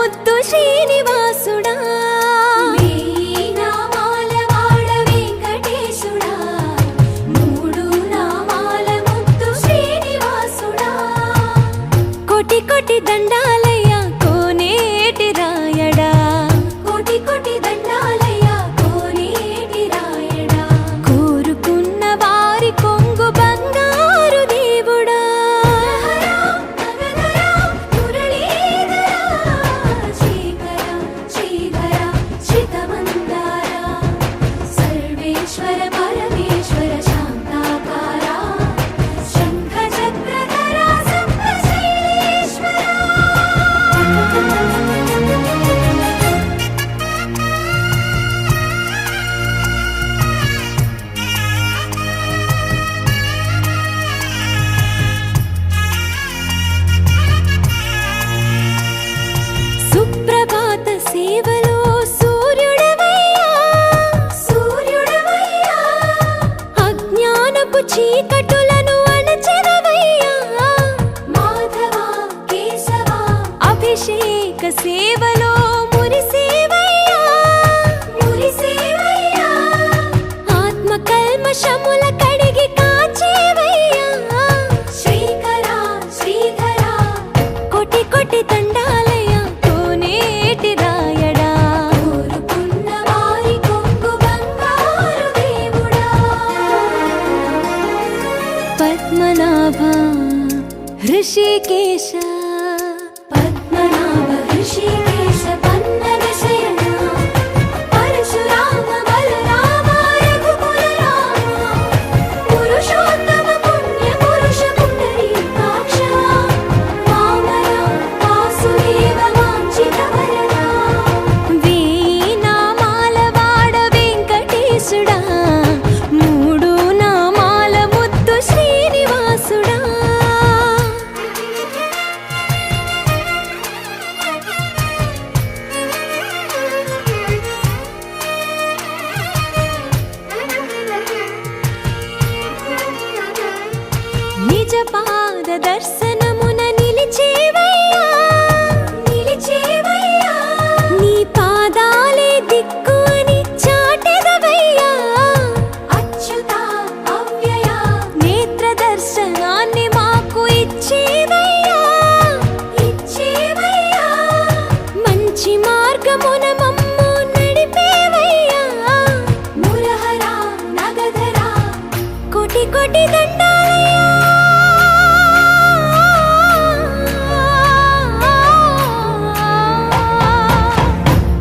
ముద్దు శ్రీనివాసుడా కోటి కోటి దండాలయ్యా కోనేటి రాయడా కోటి కోటి దండాలయ్యా కోనేటి రాయడా కోరుకున్న వారి కొంగు బంగారు దేవుడా సర్వేశ్వర పరమేశ్వర శాంతాకారా శంఖ చక్రధరా సుప్రభాత సేవలో సూర్యుడవయ్యా అజ్ఞానపు చీకటులను అణచెదవయ్యా మాధవ కేశవ అభిషేక సేవలో మురిసేవయ్యా ఆత్మ కల్మషముల కడిగి కాచేవయ్యా శ్రీధర కోటి కోటి దండాలయ్యా కోనేటి రాయడా కోరుకున్న వారి కొంగు బంగారు దేవుడా పద్మనాభ హృషికేశ పద్మనాభ హృషికేశ పన్నగ శయన పరశురామ బలరామ రఘుకుల రామ పురుషోత్తమ పుణ్య పురుష పుండరీకాక్ష వామన వాసుదేవ వాంఛిత వరదా వేయి నామాల వాడ వెంకటేశుడా మూడు నామాల ముద్దు శ్రీనివాసుడా నిజ పాద దర్శనమున నిలిచేవయ్యా నీ పాదాలే దిక్కు అని చాటెదవయ్యా అచ్యుత అవ్యయ నేత్ర దర్శనాన్ని మాకు ఇచ్చేవయ్యా మంచి మార్గమున మమ్ము నడిపేవయ్యా మురహర నగధర కోటి కోటి దండాలయ్యా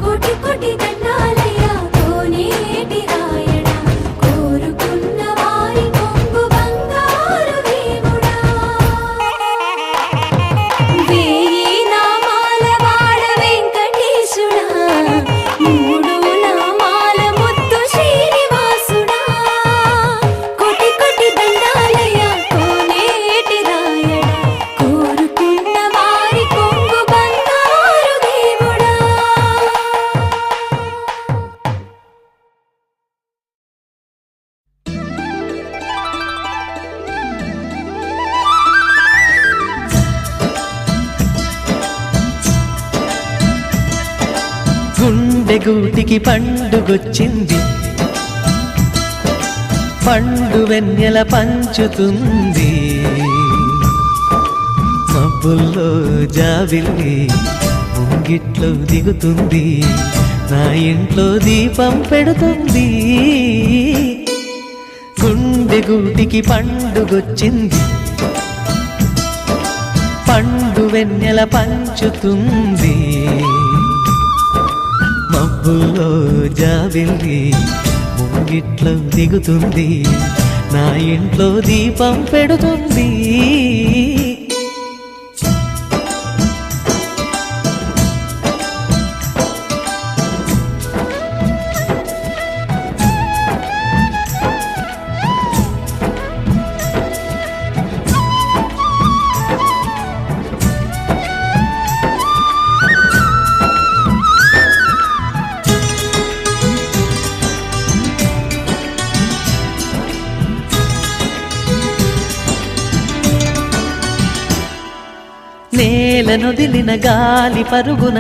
కోటి కోటి దండాలయ్యా కోనేటి రాయడా కోరుకున్న వారి కొంగు బంగారు దేవుడా వేయి నామాల వాడ వెంకటేశుడా మూడు నామాల ముద్దు శ్రీనివాసుడా కోటి కోటి దండాలయ్యా కోనేటి రాయడా కోరుకున్న వారి కొంగు బంగారు దేవుడా గుండె గూటికి పండుగొచ్చింది పండు వెన్నెల పంచుతుంది మబ్బుల్లో జాబిల్లి ముంగిట్లో దిగుతుంది నా ఇంట్లో దీపం పెడుతుంది గుండె గూటికి పండుగొచ్చింది పండు వెన్నెల పంచుతుంది మబ్బుల్లో జాబిల్లి ముంగిట్లో దిగుతుంది నా ఇంట్లో దీపం పెడుతుంది వేళనొదిలిన గాలి పరుగున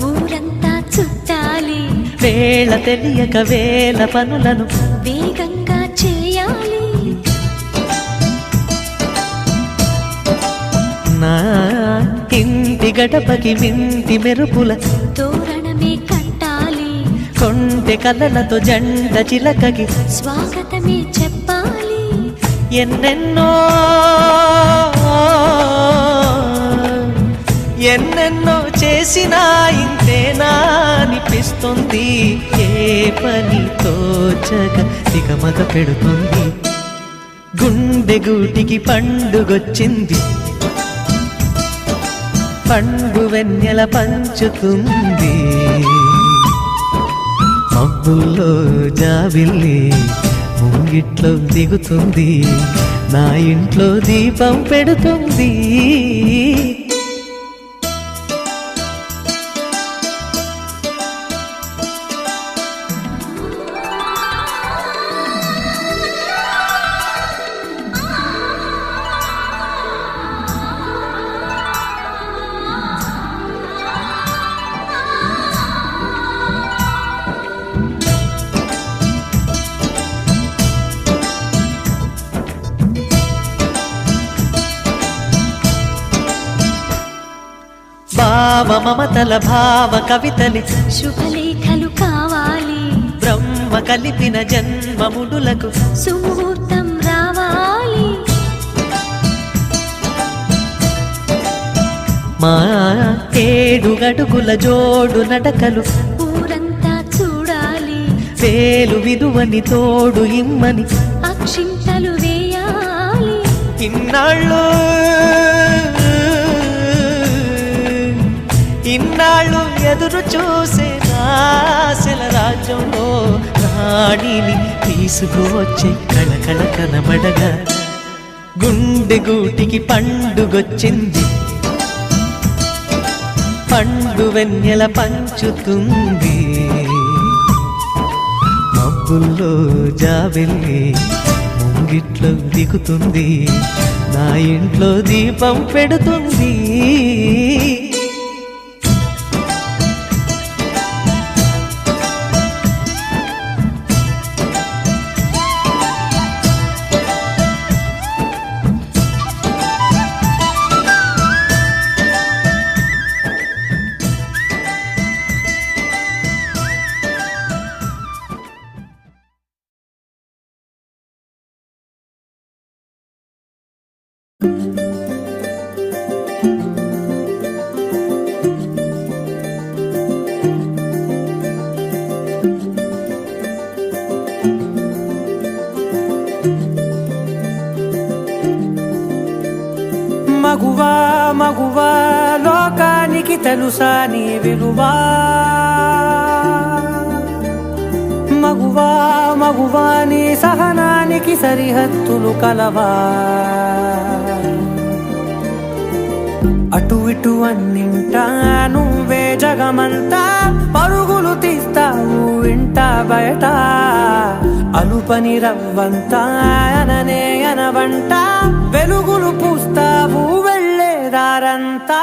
ఊరంతా చుట్టాలి, వేళ తెలియక వేల పనులను వేగంగా చేయాలి. నా ఇంటి గడపకి మింటి మెరుపుల తోరణమే కట్టాలి, కొంటె కలలతో జెండ చిలకకి స్వాగతమే చెప్పాలి. ఎన్నెన్నో ఎన్నెన్నో చేసినా ఇంతేనా అనిపిస్తుంది. ఏ పని తోచక తికమక పెడుతుంది. గుండె గూటికి పండుగొచ్చింది, పండు వెన్నెల పంచుతుంది. మబ్బుల్లో జాబిల్లి ముంగిట్లో దిగుతుంది, నా ఇంట్లో దీపం పెడుతుంది. భావ మమతల భావ కవితలి శుభలేఖలు కావాలి, బ్రహ్మ కలిపిన జన్మముడులకు సుముహూర్తం రావాలి. మా ఏడు గడుగుల జోడు నడకలు ఊరంతా చూడాలి, వేలు విలువని తోడు ఇమ్మని అక్షింతలు వేయాలి. ఇన్నాళ్ళు ఎదురు చూసే ఆశల రాజ్యంలో రాణిని తీసుకువచ్చే కళకళ కనబడగా గుండె గూటికి పండుగొచ్చింది, పండు వెన్నెల పంచుతుంది. మబ్బుల్లో జాబిల్లి ముంగిట్లో దిగుతుంది, నా ఇంట్లో దీపం పెడుతుంది. మగువా మగువా లోకానికి తెలుసా నీ విలువా, మగువా మగువా నీ సహనానికి సరిహద్దులు కలవా. అటు ఇటు అన్నింటా నువ్వే జగమంతా, పరుగులు తీస్తావు ఇంట బయట. అలుపని రవ్వంతా అననే అనవంట, వెలుగులు పూస్తావు వెళ్ళేదారంతా.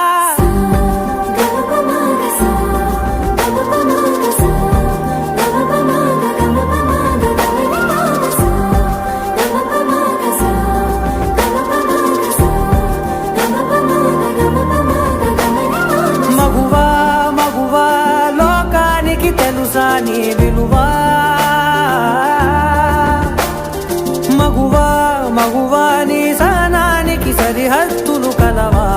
మగువా మగువా లోకానికి తెలుసా నీ విలువా, మగువా మగువా నీ సహనానికి సరిహద్దులు కలవా.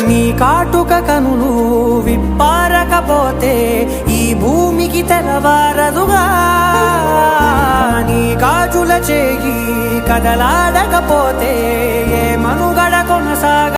నీ కాటుక కనులు విప్పారకపోతే ఈ భూమికి తెలవారదుగా. నీ గాజుల చేయి కదలాడకపోతే ఏ మనుగడ కొనసాగ